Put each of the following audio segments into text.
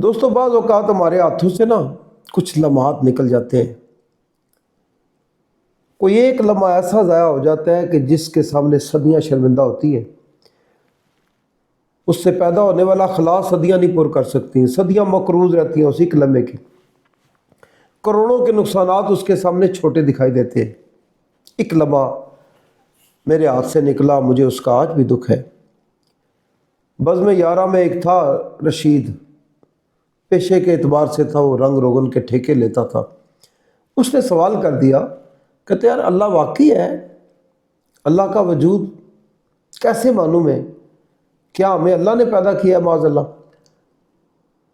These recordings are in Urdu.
دوستوں بعض اوقات ہمارے ہاتھوں سے نا کچھ لمحات نکل جاتے ہیں، کوئی ایک لمحہ ایسا ضائع ہو جاتا ہے کہ جس کے سامنے صدیاں شرمندہ ہوتی ہیں، اس سے پیدا ہونے والا خلاص صدیاں نہیں پر کر سکتی، صدیاں مقروض رہتی ہیں اسی ایک لمحے کی، کروڑوں کے نقصانات اس کے سامنے چھوٹے دکھائی دیتے ہیں۔ ایک لمحہ میرے ہاتھ سے نکلا، مجھے اس کا آج بھی دکھ ہے۔ بزم یارہ میں ایک تھا رشید، پیشے کے اعتبار سے تھا، وہ رنگ روغن کے ٹھیکے لیتا تھا۔ اس نے سوال کر دیا، کہتے یار اللہ واقعی ہے؟ اللہ کا وجود کیسے معلوم ہے؟ کیا ہمیں اللہ نے پیدا کیا ہے معاذ اللہ؟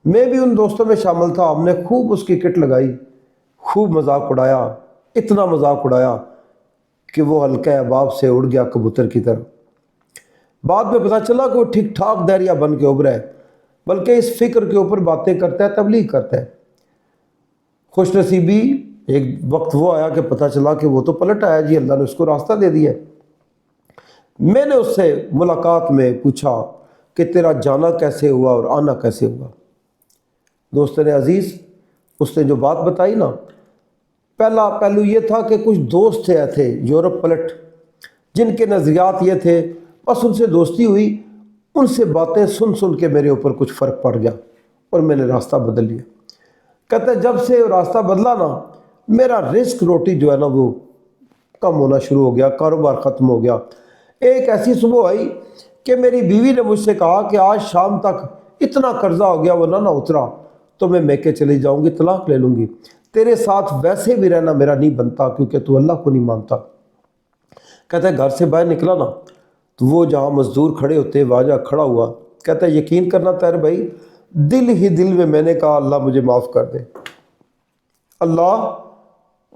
میں بھی ان دوستوں میں شامل تھا، ہم نے خوب اس کی کٹ لگائی، خوب مذاق اڑایا، اتنا مذاق اڑایا کہ وہ حلقہ احباب سے اڑ گیا کبوتر کی طرح۔ بعد میں پتہ چلا کہ وہ ٹھیک ٹھاک دائرہ بن کے ابھرا ہے، بلکہ اس فکر کے اوپر باتیں کرتا ہے، تبلیغ کرتا ہے۔ خوش نصیبی ایک وقت وہ آیا کہ پتہ چلا کہ وہ تو پلٹ آیا جی، اللہ نے اس کو راستہ دے دیا۔ میں نے اس سے ملاقات میں پوچھا کہ تیرا جانا کیسے ہوا اور آنا کیسے ہوا؟ دوستان عزیز، اس نے جو بات بتائی نا، پہلا پہلو یہ تھا کہ کچھ دوست تھے یورپ پلٹ، جن کے نظریات یہ تھے، بس ان سے دوستی ہوئی، ان سے باتیں سن سن کے میرے اوپر کچھ فرق پڑ گیا اور میں نے راستہ بدل لیا۔ کہتے جب سے راستہ بدلا نا، میرا رزق روٹی جو ہے نا وہ کم ہونا شروع ہو گیا، کاروبار ختم ہو گیا۔ ایک ایسی صبح آئی کہ میری بیوی نے مجھ سے کہا کہ آج شام تک اتنا قرضہ ہو گیا، وہ نہ اترا تو میں میکے چلی جاؤں گی، طلاق لے لوں گی، تیرے ساتھ ویسے بھی رہنا میرا نہیں بنتا کیونکہ تو اللہ کو نہیں مانتا۔ کہتا ہے گھر سے باہر نکلا نا تو وہ جہاں مزدور کھڑے ہوتے وہاں جا کھڑا ہوا، کہتا ہے یقین کرنا طاہر بھائی، دل ہی دل میں نے کہا اللہ مجھے معاف کر دے، اللہ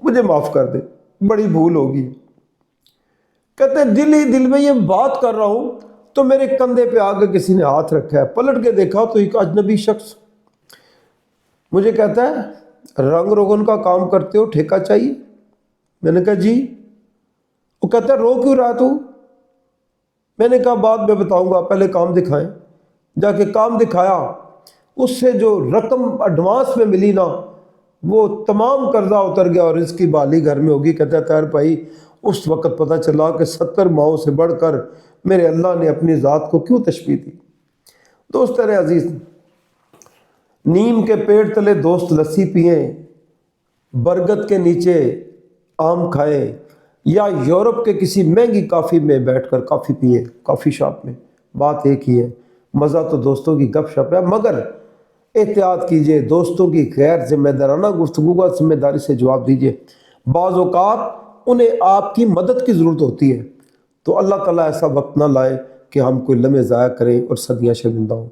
مجھے معاف کر دے، بڑی بھول ہوگی۔ کہتے ہیں دل ہی دل میں یہ بات کر رہا ہوں تو میرے کندھے پہ آگے کسی نے ہاتھ رکھا ہے، پلٹ کے دیکھا تو ایک اجنبی شخص مجھے کہتا ہے رنگ روغن کا کام کرتے ہو، ٹھیکہ چاہیے؟ میں نے کہا جی۔ وہ کہتا ہے رو کیوں رہا تو؟ میں نے کہا بعد میں بتاؤں گا، پہلے کام دکھائیں۔ جا کے کام دکھایا، اس سے جو رقم ایڈوانس میں ملی نا وہ تمام قرضہ اتر گیا اور اس کی بحالی گھر میں ہوگی۔ کہتا ہے طاہر بھائی اس وقت پتہ چلا کہ 70 ماؤں سے بڑھ کر میرے اللہ نے اپنی ذات کو کیوں تشبیہ دی۔ دوستان عزیز، نیم کے پیڑ تلے دوست لسی پئیں، برگد کے نیچے آم کھائیں، یا یورپ کے کسی مہنگی کافی میں بیٹھ کر کافی پئیں، کافی شاپ میں، بات ایک ہی ہے، مزہ تو دوستوں کی گپ شپ ہے، مگر احتیاط کیجئے، دوستوں کی غیر ذمہ دارانہ گفتگو کا ذمہ داری سے جواب دیجئے۔ بعض اوقات انہیں آپ کی مدد کی ضرورت ہوتی ہے، تو اللہ تعالیٰ ایسا وقت نہ لائے کہ ہم کوئی لمحے ضائع کریں اور صدیاں شرمندہ ہوں۔